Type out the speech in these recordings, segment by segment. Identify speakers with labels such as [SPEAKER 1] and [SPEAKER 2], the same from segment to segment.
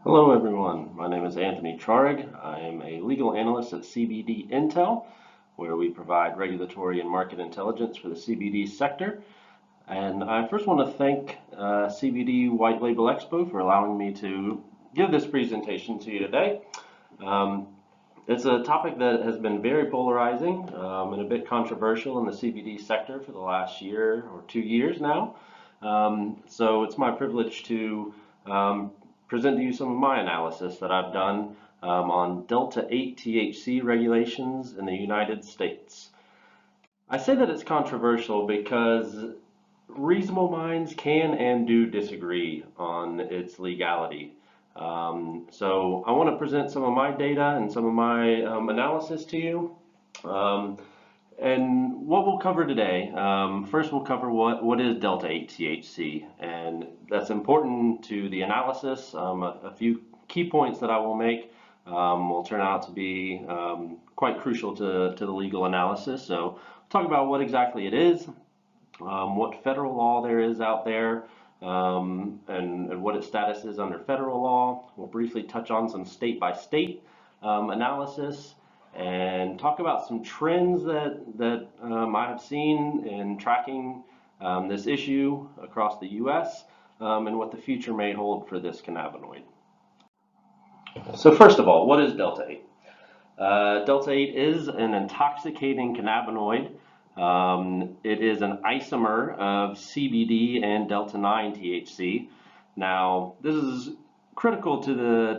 [SPEAKER 1] Hello everyone, my name is Anthony Traurig. I am a legal analyst at CBD-Intel, where we provide regulatory and market intelligence for the CBD sector. And I first want to thank CBD White Label Expo for allowing me to give this presentation to you today. It's a topic that has been very polarizing and a bit controversial in the CBD sector for the last year or 2 years now. So it's my privilege to present to you some of my analysis that I've done on Delta-8 THC regulations in the United States. I say that it's controversial because reasonable minds can and do disagree on its legality. So I want to present some of my data and some of my analysis to you. And what we'll cover today, first we'll cover what is Delta-8 THC, and that's important to the analysis. A few key points that I will make will turn out to be quite crucial to the legal analysis. So we'll talk about what exactly it is, what federal law there is out there, and what its status is under federal law. We'll briefly touch on some state-by-state analysis, and talk about some trends that I have seen in tracking this issue across the U.S. And what the future may hold for this cannabinoid. So first of all, what is Delta-8? Delta-8 is an intoxicating cannabinoid. It is an isomer of CBD and Delta-9 THC. Now, this is critical to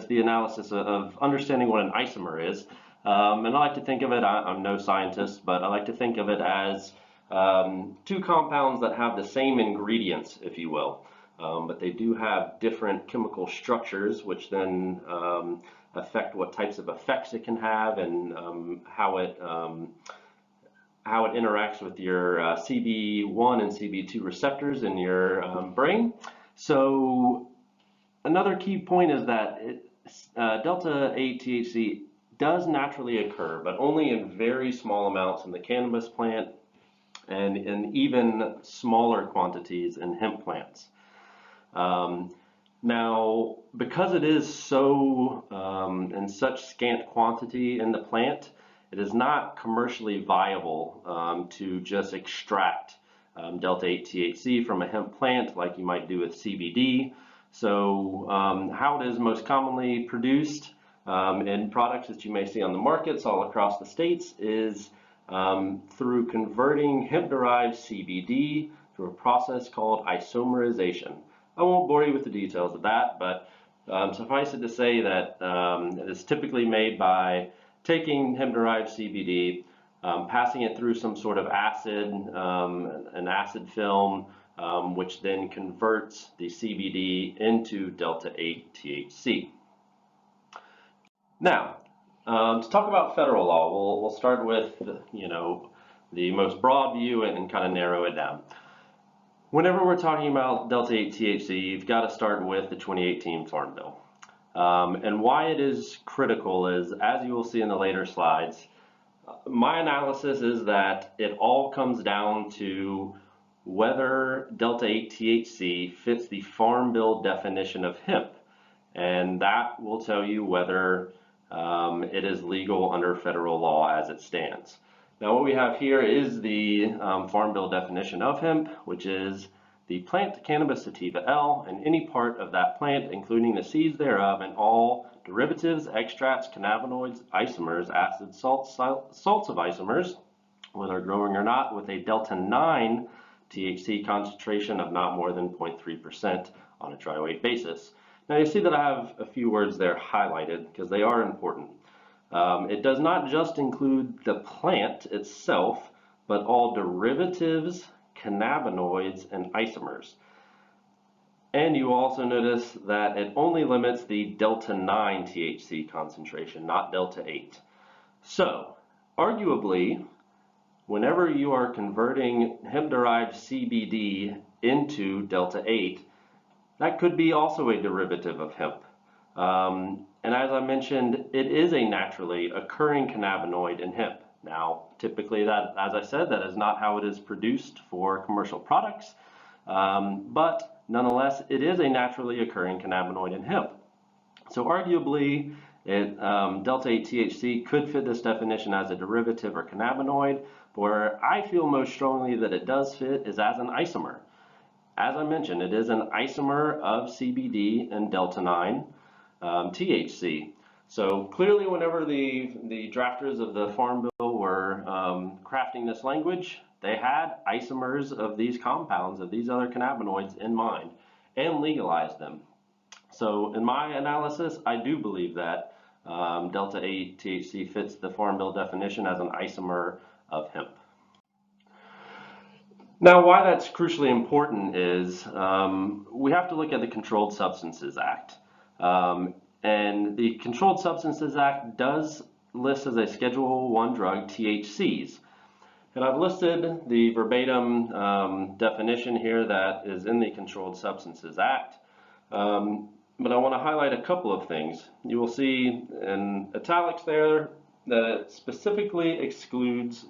[SPEAKER 1] the analysis of understanding what an isomer is. And I like to think of it, I'm no scientist, but I like to think of it as two compounds that have the same ingredients, if you will. But they do have different chemical structures, which then affect what types of effects it can have and how it interacts with your CB1 and CB2 receptors in your brain. So another key point is that Delta-8 THC does naturally occur, but only in very small amounts in the cannabis plant and in even smaller quantities in hemp plants. Now, because it is so in such scant quantity in the plant, it is not commercially viable to just extract Delta-8 THC from a hemp plant like you might do with CBD. So how it is most commonly produced in products that you may see on the markets all across the states is through converting hemp-derived CBD through a process called isomerization. I won't bore you with the details of that, but suffice it to say that it is typically made by taking hemp-derived CBD, passing it through some sort of acid, an acid film, which then converts the CBD into Delta-8 THC. Now, to talk about federal law, we'll start with the most broad view and kind of narrow it down. Whenever we're talking about Delta-8 THC, you've got to start with the 2018 Farm Bill. And why it is critical is, as you will see in the later slides, my analysis is that it all comes down to whether Delta-8 THC fits the Farm Bill definition of hemp. And that will tell you whether it is legal under federal law as it stands. Now what we have here is the Farm Bill definition of hemp, which is the plant cannabis sativa L and any part of that plant, including the seeds thereof, and all derivatives, extracts, cannabinoids, isomers, acids, salts of isomers, whether growing or not, with a Delta-9 THC concentration of not more than 0.3% on a dry weight basis. Now you see that I have a few words there highlighted because they are important. It does not just include the plant itself, but all derivatives, cannabinoids, and isomers. And you also notice that it only limits the Delta-9 THC concentration, not Delta-8. So, arguably, whenever you are converting hemp-derived CBD into Delta-8, that could be also a derivative of hemp. And as I mentioned, it is a naturally occurring cannabinoid in hemp. Now, typically that, as I said, that is not how it is produced for commercial products, but nonetheless, it is a naturally occurring cannabinoid in hemp. So arguably, Delta-8 THC could fit this definition as a derivative or cannabinoid, but where I feel most strongly that it does fit is as an isomer. As I mentioned, it is an isomer of CBD and Delta-9 THC. So clearly, whenever the drafters of the Farm Bill were crafting this language, they had isomers of these compounds, of these other cannabinoids in mind, and legalized them. So in my analysis, I do believe that Delta-8 THC fits the Farm Bill definition as an isomer of hemp. Now, why that's crucially important is we have to look at the Controlled Substances Act. And the Controlled Substances Act does list as a Schedule I drug THCs. And I've listed the verbatim definition here that is in the Controlled Substances Act. But I want to highlight a couple of things. You will see in italics there that it specifically excludes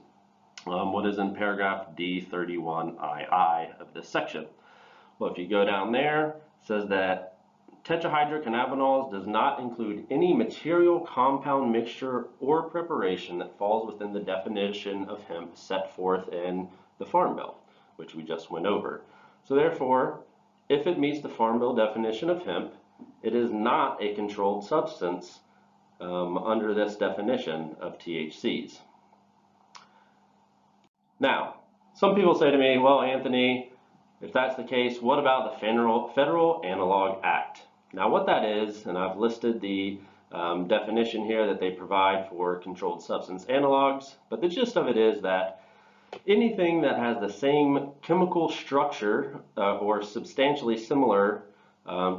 [SPEAKER 1] what is in paragraph D31II of this section. Well, if you go down there, it says that tetrahydrocannabinols does not include any material, compound, mixture, or preparation that falls within the definition of hemp set forth in the Farm Bill, which we just went over. So therefore, if it meets the Farm Bill definition of hemp, it is not a controlled substance under this definition of THCs. Now, some people say to me, well, Anthony, if that's the case, what about the Federal Analog Act? Now, what that is, and I've listed the definition here that they provide for controlled substance analogs, but the gist of it is that anything that has the same chemical structure or substantially similar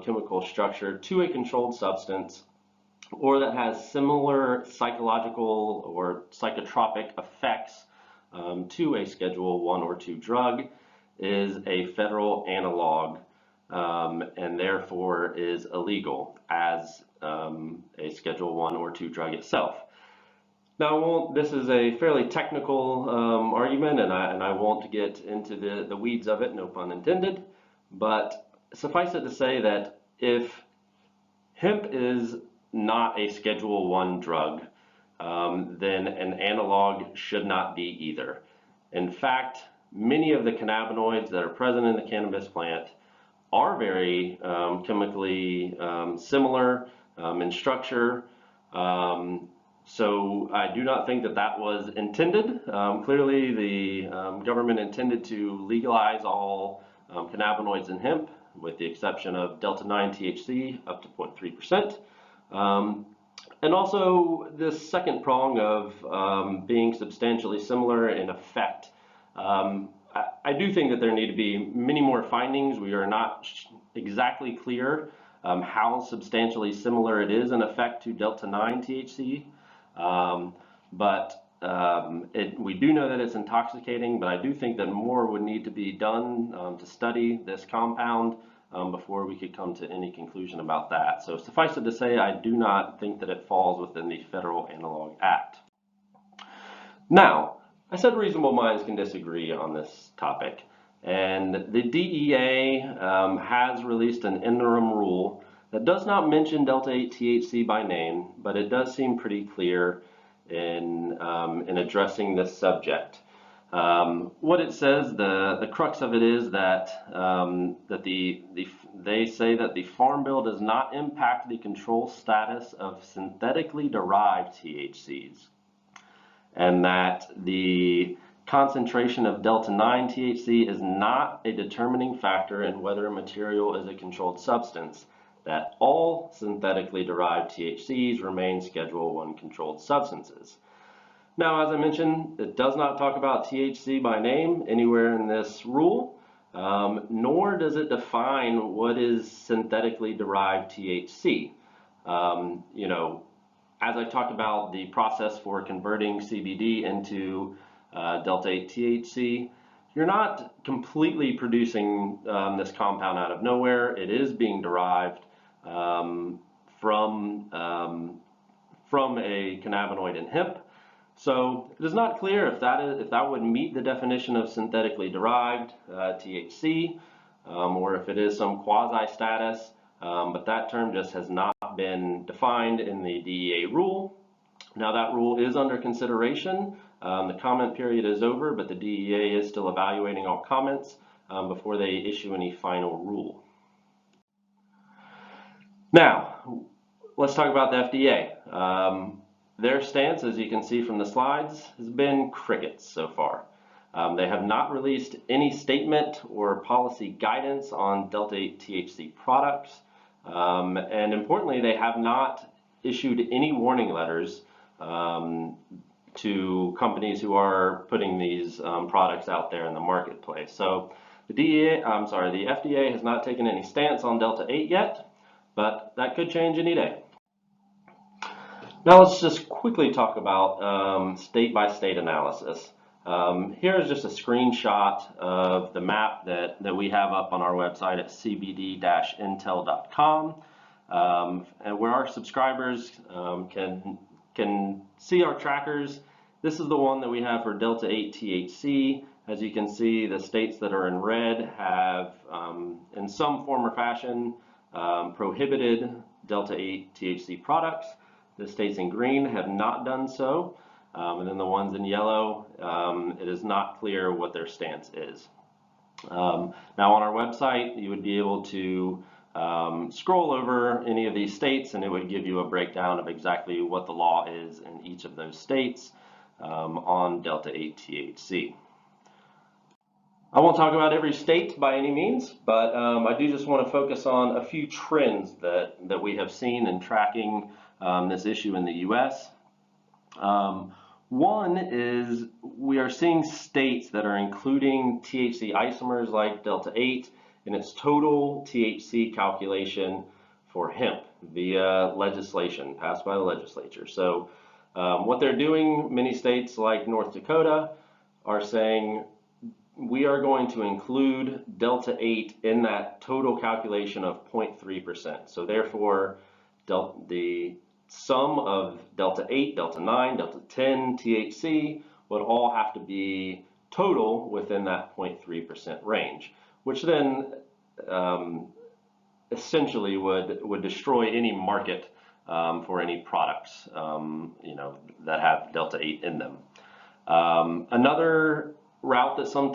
[SPEAKER 1] chemical structure to a controlled substance, or that has similar psychological or psychotropic effects to a Schedule I or II drug, is a federal analog and therefore is illegal as a Schedule I or II drug itself. Now, this is a fairly technical argument, and I won't get into the weeds of it, no pun intended, but suffice it to say that if hemp is not a Schedule I drug, then an analog should not be either. In fact, many of the cannabinoids that are present in the cannabis plant are very chemically similar in structure. So I do not think that that was intended. Clearly, the government intended to legalize all cannabinoids in hemp, with the exception of Delta-9 THC up to 0.3%. And also this second prong of being substantially similar in effect. I do think that there need to be many more findings. We are not exactly clear how substantially similar it is in effect to Delta-9 THC. We do know that it's intoxicating, but I do think that more would need to be done to study this compound before we could come to any conclusion about that. So suffice it to say, I do not think that it falls within the Federal Analog Act. Now, I said reasonable minds can disagree on this topic, and the DEA has released an interim rule that does not mention Delta-8 THC by name, but it does seem pretty clear in addressing this subject. What it says, the crux of it is that they say that the Farm Bill does not impact the control status of synthetically derived THCs, and that the concentration of Delta-9 THC is not a determining factor in whether a material is a controlled substance, that all synthetically derived THCs remain Schedule I controlled substances. Now, as I mentioned, it does not talk about THC by name anywhere in this rule, nor does it define what is synthetically derived THC. As I talked about the process for converting CBD into Delta-8 THC, you're not completely producing this compound out of nowhere. It is being derived from a cannabinoid in hemp. So it is not clear if that would meet the definition of synthetically derived THC, or if it is some quasi status, but that term just has not not been defined in the DEA rule. Now that rule is under consideration. The comment period is over, but the DEA is still evaluating all comments before they issue any final rule. Now, let's talk about the FDA. Their stance, as you can see from the slides, has been crickets so far. They have not released any statement or policy guidance on Delta-8 THC products. And importantly, they have not issued any warning letters to companies who are putting these products out there in the marketplace. So the FDA has not taken any stance on Delta-8 yet, but that could change any day. Now let's just quickly talk about state-by-state analysis. Here's just a screenshot of the map that we have up on our website at CBD-Intel.com, and where our subscribers can see our trackers. This is the one that we have for Delta-8 THC. As you can see, the states that are in red have, in some form or fashion, prohibited Delta-8 THC products. The states in green have not done so. And then the ones in yellow, it is not clear what their stance is. Now on our website, you would be able to scroll over any of these states, and it would give you a breakdown of exactly what the law is in each of those states on Delta-8 THC. I won't talk about every state by any means, but I do just want to focus on a few trends that we have seen in tracking this issue in the U.S. One is we are seeing states that are including THC isomers like Delta-8 in its total THC calculation for hemp via legislation passed by the legislature. So what they're doing, many states like North Dakota are saying we are going to include Delta-8 in that total calculation of 0.3%. So therefore, the sum of Delta-8, Delta-9, Delta-10, THC would all have to be total within that 0.3% range, which then essentially would destroy any market for any products that have Delta-8 in them. Another route that some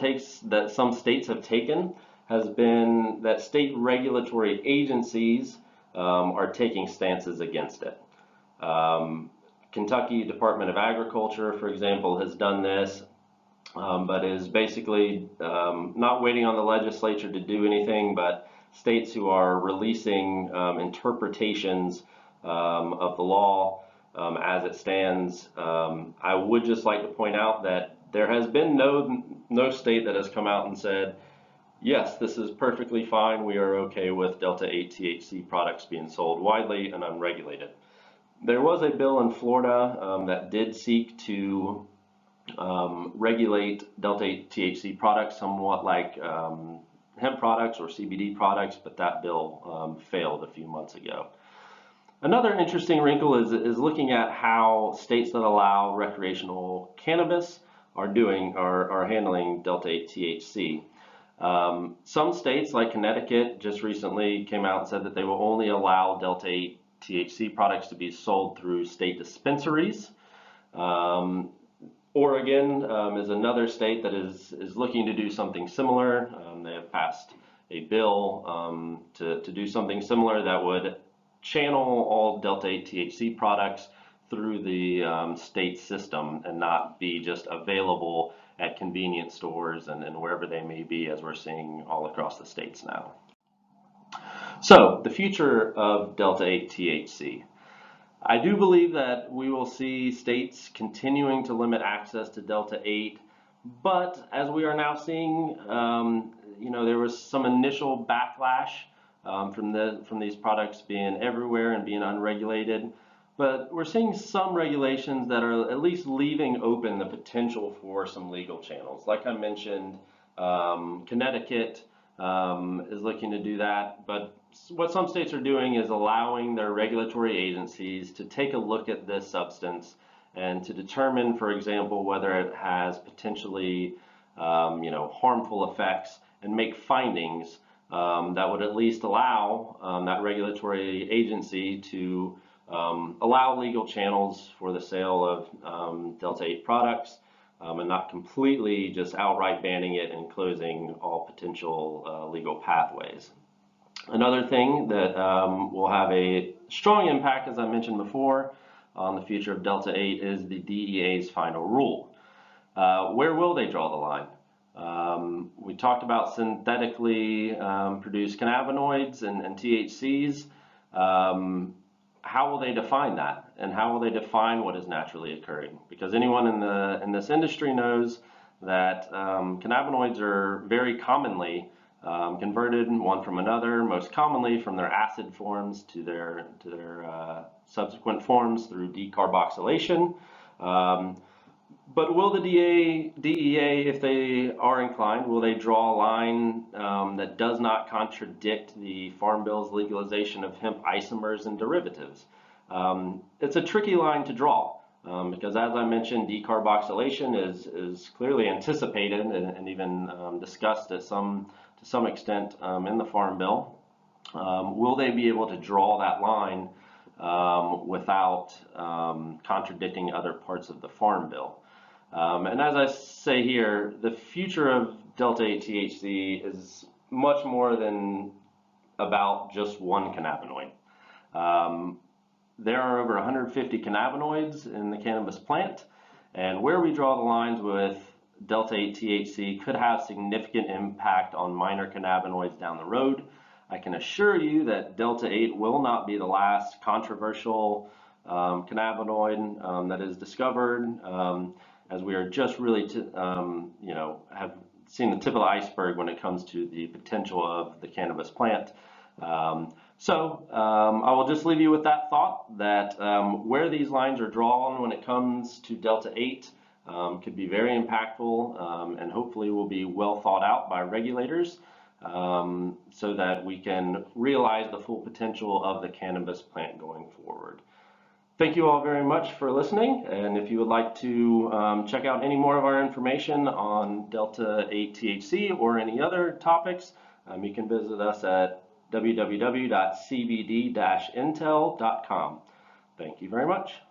[SPEAKER 1] states have taken has been that state regulatory agencies are taking stances against it. Kentucky Department of Agriculture, for example, has done this, but is basically not waiting on the legislature to do anything, but states who are releasing interpretations of the law as it stands. I would just like to point out that there has been no state that has come out and said, yes, this is perfectly fine, we are okay with Delta-8 THC products being sold widely and unregulated. There was a bill in Florida that did seek to regulate Delta-8 THC products somewhat like hemp products or CBD products, but that bill failed a few months ago. Another interesting wrinkle is looking at how states that allow recreational cannabis are handling Delta-8 THC. Some states like Connecticut just recently came out and said that they will only allow Delta-8 THC products to be sold through state dispensaries. Oregon is another state that is looking to do something similar. They have passed a bill to do something similar that would channel all Delta-8 THC products through the state system and not be just available at convenience stores and wherever they may be, as we're seeing all across the states now. So, the future of Delta-8 THC. I do believe that we will see states continuing to limit access to Delta-8, but as we are now seeing, there was some initial backlash from these products being everywhere and being unregulated. But we're seeing some regulations that are at least leaving open the potential for some legal channels. Like I mentioned, Connecticut is looking to do that. But what some states are doing is allowing their regulatory agencies to take a look at this substance and to determine, for example, whether it has potentially harmful effects and make findings that would at least allow that regulatory agency to allow legal channels for the sale of Delta-8 products, and not completely just outright banning it and closing all potential legal pathways. Another thing that will have a strong impact, as I mentioned before, on the future of Delta-8 is the DEA's final rule. Where will they draw the line? We talked about synthetically produced cannabinoids and THCs. How will they define that, and how will they define what is naturally occurring? Because anyone in this industry knows that cannabinoids are very commonly converted one from another, most commonly from their acid forms to their subsequent forms through decarboxylation. But will the DEA, if they are inclined, will they draw a line that does not contradict the Farm Bill's legalization of hemp isomers and derivatives? It's a tricky line to draw because, as I mentioned, decarboxylation is clearly anticipated and even discussed to some extent in the Farm Bill. Will they be able to draw that line without contradicting other parts of the Farm Bill? And as I say here, the future of Delta-8 THC is much more than about just one cannabinoid. There are over 150 cannabinoids in the cannabis plant, and where we draw the lines with Delta-8 THC could have significant impact on minor cannabinoids down the road. I can assure you that Delta-8 will not be the last controversial cannabinoid that is discovered, as we are just really, have seen the tip of the iceberg when it comes to the potential of the cannabis plant. I will just leave you with that thought that where these lines are drawn when it comes to Delta-8 could be very impactful and hopefully will be well thought out by regulators so that we can realize the full potential of the cannabis plant going forward. Thank you all very much for listening, and if you would like to check out any more of our information on Delta-8 THC or any other topics, you can visit us at www.cbd-intel.com. Thank you very much.